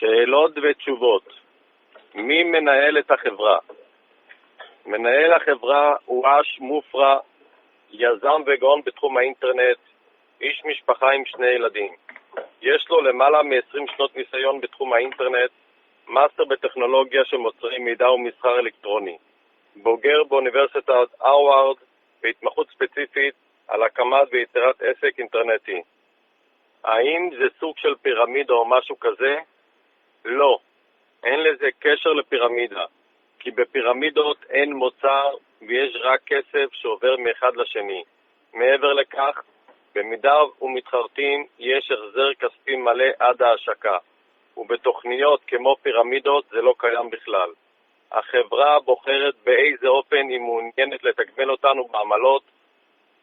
שאלות ותשובות. מי מנהל את החברה? מנהל החברה הוא אש מופרע, יזם וגאון בתחום האינטרנט, איש משפחה עם 2 ילדים. יש לו למעלה מ-20 שנות ניסיון בתחום האינטרנט, מאסטר בטכנולוגיה של מוצרי מידע ומסחר אלקטרוני. בוגר באוניברסיטת הרווארד בהתמחות ספציפית על הקמת ויצירת עסק אינטרנטי. האם זה סוג של פירמידה או משהו כזה? לא. אין לזה קשר לפירמידה, כי בפירמידות אין מוצר ויש רק כסף שעובר מאחד לשני. מעבר לכך, במידה ומתחרטים יש החזר כספי מלא עד ההשקה, ובתוכניות כמו פירמידות זה לא קיים בכלל. החברה בוחרת באיזה אופן היא מעוניינת לתגמל אותנו בעמלות,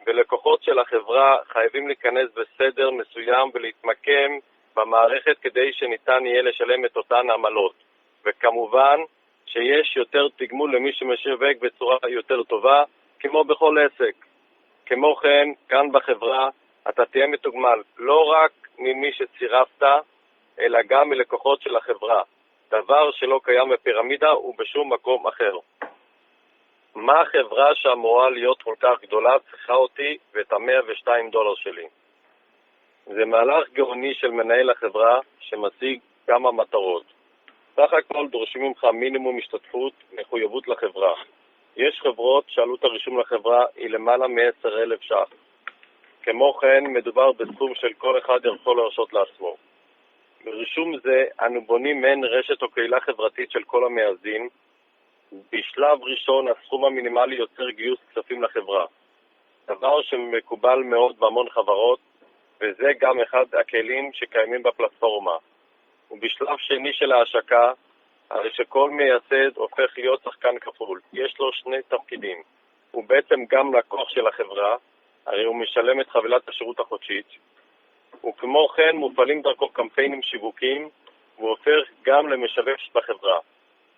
ולקוחות של החברה חייבים להיכנס בסדר מסוים ולהתמקם במערכת כדי שניתן יהיה לשלם את אותן עמלות. וכמובן שיש יותר תגמול למי שמשווק בצורה יותר טובה, כמו בכל עסק. כמו כן, כאן בחברה אתה תהיה מתוגמל לא רק ממי שצירפת, אלא גם מלקוחות של החברה, דבר שלא קיים בפירמידה ובשום מקום אחר. מה החברה שאמורה להיות כל כך גדולה צריכה אותי ואת $102 שלי? זה מהלך גאוני של מנהל החברה שמשיג כמה מטרות. סך הכל דורשים ממך מינימום השתתפות, מחויבות לחברה. יש חברות שעלות הרישום לחברה היא למעלה מ-10,000 ש"ח. כמו כן, מדובר בסכום של כל אחד יכול להרשות לעצמו. ברישום זה אנו בונים מעין רשת או קהילה חברתית של כל המייסדים. בשלב ראשון הסכום המינימלי יוצר גיוס כספים לחברה, דבר שמקובל מאוד בהמון חברות, וזה גם אחד הכלים שקיימים בפלטפורמה. ובשלב שני של ההשקה, הרי שכל מייסד הופך להיות שחקן כפול. יש לו 2 תפקידים. הוא בעצם גם לקוח של החברה, הרי הוא משלם את חבילת השירות החודשית, וכמו כן מופעלים דרכו קמפיינים שיווקיים, והוא הופך גם למשווק בחברה.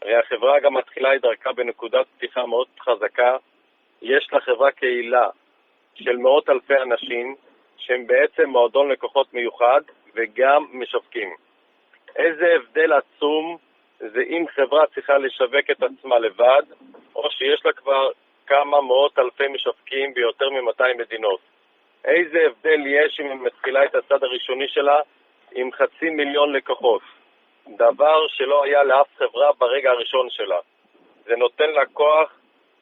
הרי החברה גם מתחילה את דרכה בנקודת פתיחה מאוד חזקה. יש לחברה קהילה של מאות אלפי אנשים, שהם בעצם מועדון לקוחות מיוחד וגם משווקים. איזה הבדל עצום זה אם חברה צריכה לשווק את עצמה לבד, או שיש לה כבר כמה מאות אלפי משווקים ביותר מ-200 מדינות. איזה הבדל יש אם היא מתחילה את הצד הראשוני שלה עם 500,000 לקוחות. דבר שלא היה לאף חברה ברגע הראשון שלה. זה נותן לה כוח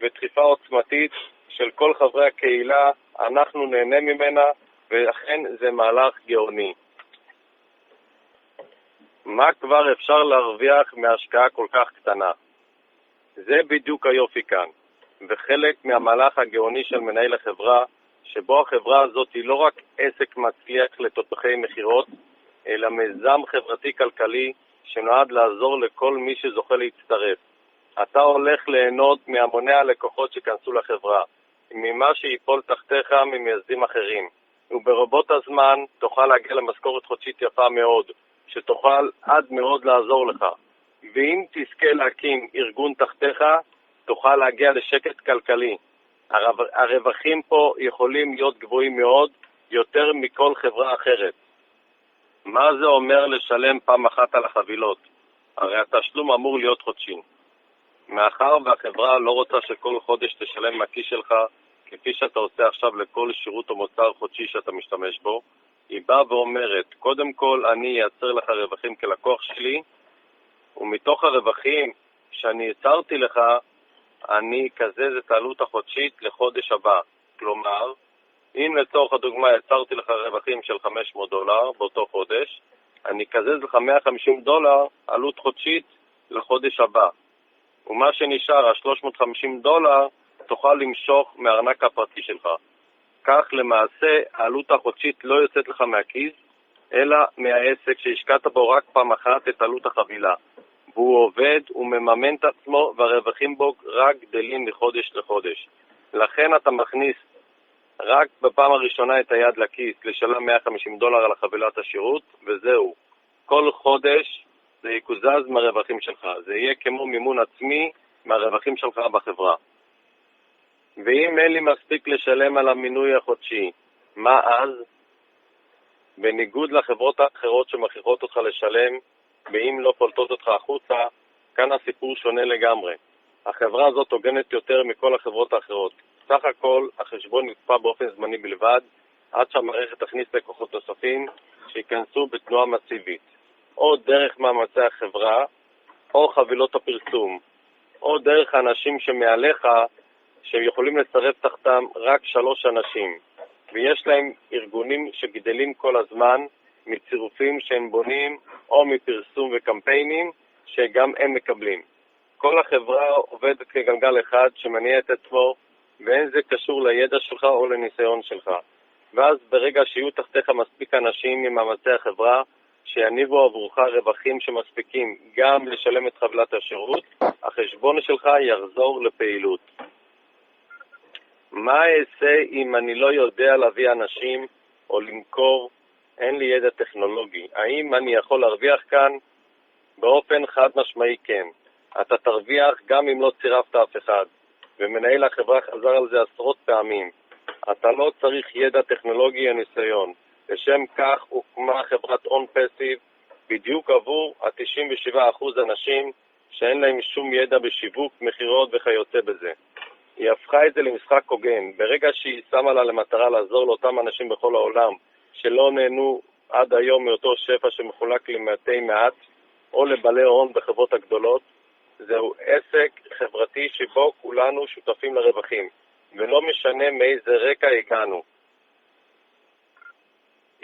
ודחיפה עוצמתית של כל חברי הקהילה, אנחנו נהנה ממנה, ואכן זה מהלך גאוני. מה כבר אפשר להרוויח מהשקעה כל כך קטנה? זה בדיוק היופי כאן, וחלק מהמהלך הגאוני של מנהל החברה, שבו החברה הזאת היא לא רק עסק מצליח לתותחי מחירות, אלא מיזם חברתי-כלכלי שנועד לעזור לכל מי שזוכה להצטרף. אתה הולך ליהנות מהמוני הלקוחות שכנסו לחברה, ממה שיפול תחתיך ממייסדים אחרים, וברבות הזמן תוכל להגיע למשכורת חודשית יפה מאוד, שתוכל עד מאוד לעזור לך. ואם תזכה להקים ארגון תחתיך, תוכל להגיע לשקט כלכלי. הרווחים פה יכולים להיות גבוהים מאוד, יותר מכל חברה אחרת. מה זה אומר לשלם פעם אחת על החבילות? הרי התשלום אמור להיות חודשי. מאחר והחברה לא רוצה שכל חודש תשלם מהכיס שלך, כפי שאתה עושה עכשיו לכל שירות או מוצר חודשי שאתה משתמש בו, היא באה ואומרת, קודם כל אני אייצר לך רווחים כלקוח שלי, ומתוך הרווחים שאני יצרתי לך, אני אקזז את העלות החודשית לחודש הבא. כלומר, אם לצורך הדוגמה יצרתי לך רווחים של $500 באותו חודש, אני אקזז לך $150 עלות חודשית לחודש הבא. ומה שנשאר, $350, תוכל למשוך מהארנק הפרטי שלך. כך למעשה העלות החודשית לא יוצאת לך מהכיס, אלא מהעסק שהשקעת בו רק פעם אחת את עלות החבילה. והוא עובד, הוא מממן את עצמו, והרווחים בו רק גדלים מחודש לחודש. לכן אתה מכניס רק בפעם הראשונה את היד לכיס לשלם $150 על החבילת השירות, וזהו. כל חודש זה יקוזז מהרווחים שלך. זה יהיה כמו מימון עצמי מהרווחים שלך בחברה. ואם אין לי מספיק לשלם על המינוי החודשי, מה אז? בניגוד לחברות האחרות שמכריחות אותך לשלם, ואם לא פולטות אותך החוצה, כאן הסיפור שונה לגמרי. החברה הזאת הוגנת יותר מכל החברות האחרות. סך הכל החשבון נצפה באופן זמני בלבד, עד שהמערכת תכניס לקוחות נוספים שיכנסו בתנועה מסיבית, או דרך מאמצי החברה, או חבילות הפרסום, או דרך האנשים שמעליך שיכולים לצרף תחתם רק 3 אנשים, ויש להם ארגונים שגדלים כל הזמן מצירופים שהם בונים או מפרסום וקמפיינים שגם הם מקבלים. כל החברה עובדת כגלגל אחד שמניע את עצמו, ואין זה קשור לידע שלך או לניסיון שלך. ואז ברגע שיהיו תחתיך מספיק אנשים ממאמצי החברה שיניבו עבורך רווחים שמספיקים גם לשלם את חבילת השירות, החשבון שלך יחזור לפעילות. מה אעשה אם אני לא יודע להביא אנשים או למכור? אין לי ידע טכנולוגי. האם אני יכול להרוויח כאן? באופן חד משמעי כן. אתה תרוויח גם אם לא צירפת אף אחד, ומנהל החברה חזר על זה עשרות פעמים. אתה לא צריך ידע טכנולוגי או ניסיון. לשם כך הוקמה חברת און פסיב בדיוק עבור ה-97% אנשים שאין להם שום ידע בשיווק, מחירות וכיוצא בזה. היא הפכה את זה למשחק הוגן. ברגע שהיא שמה לה למטרה לעזור לאותם אנשים בכל העולם שלא נהנו עד היום מאותו שפע שמחולק למעטי מעט או לבעלי הון בחברות הגדולות, זהו עסק חברתי שבו כולנו שותפים לרווחים, ולא משנה מאיזה רקע הגענו.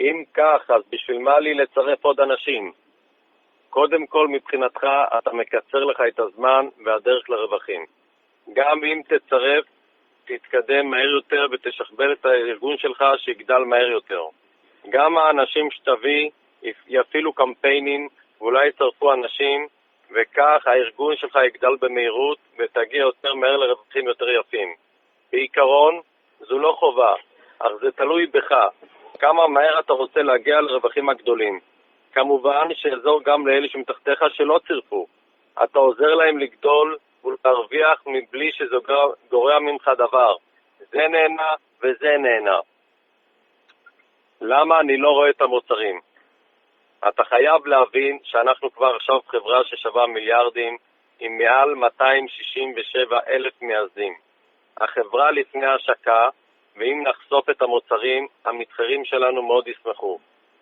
אם כך, אז בשביל מה לי לצרף עוד אנשים? קודם כל, מבחינתך, אתה מקצר לך את הזמן והדרך לרווחים. גם אם תצרף, תתקדם מהר יותר ותשכבל את הארגון שלך שיגדל מהר יותר. גם האנשים שתביא יפעילו קמפיינים ואולי יצרפו אנשים, וכך הארגון שלך יגדל במהירות ותגיע יותר מהר לרווחים יותר יפים. בעיקרון, זו לא חובה, אך זה תלוי בך. כמה מהר אתה רוצה להגיע לרווחים הגדולים. כמובן שיעזור גם לאלה שמתחתיך שלא צירפו. אתה עוזר להם לגדול ולהרוויח מבלי שזה גורע ממך דבר. זה נהנה וזה נהנה. למה אני לא רואה את המוצרים? אתה חייב להבין שאנחנו כבר עכשיו חברה ששווה מיליארדים עם מעל 267,000 מייסדים. החברה לפני השקה, ואם נחשוף את המוצרים, המתחרים שלנו מאוד ישמחו.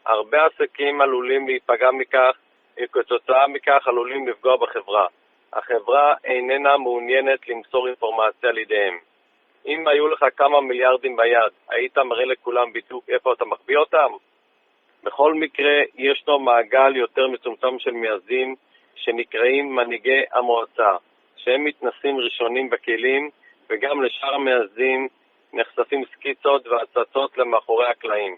הרבה עסקים עלולים להיפגע מכך, וכתוצאה מכך עלולים לפגוע בחברה. החברה איננה מעוניינת למסור אינפורמציה לידיהם. אם היו לך כמה מיליארדים ביד, היית מראה לכולם בדיוק איפה אתה מחביא אותם? בכל מקרה, ישנו מעגל יותר מצומצם של מייסדים שנקראים מנהיגי המועצה, שהם מתנסים ראשונים בכלים, וגם לשאר המייסדים נחשפים סקיצות והצצות למאחורי הקלעים.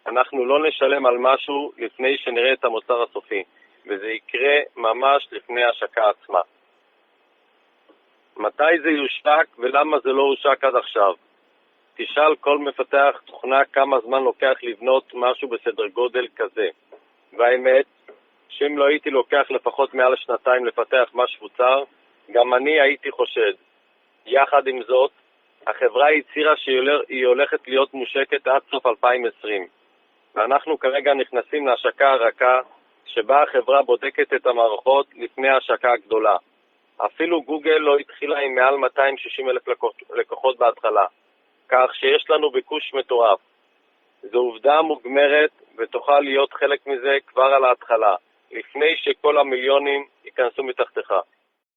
אנחנו לא נשלם על משהו לפני שנראה את המוצר הסופי, וזה יקרה ממש לפני ההשקה עצמה. מתי זה יושק ולמה זה לא הושק עד עכשיו? תשאל כל מפתח תוכנה כמה זמן לוקח לבנות משהו בסדר גודל כזה. והאמת, שאם לא הייתי לוקח לפחות מעל 2 לפתח משהו צר, גם אני הייתי חושד. יחד עם זאת, החברה הצהירה שהיא הולכת להיות מושקת עד סוף 2020. ואנחנו כרגע נכנסים להשקה הרכה, שבה החברה בודקת את המערכות לפני ההשקה הגדולה. אפילו גוגל לא התחילה עם מעל 260,000 לקוחות בהתחלה, כך שיש לנו ביקוש מטורף. זו עובדה מוגמרת ותוכל להיות חלק מזה כבר על ההתחלה, לפני שכל המיליונים ייכנסו מתחתיך.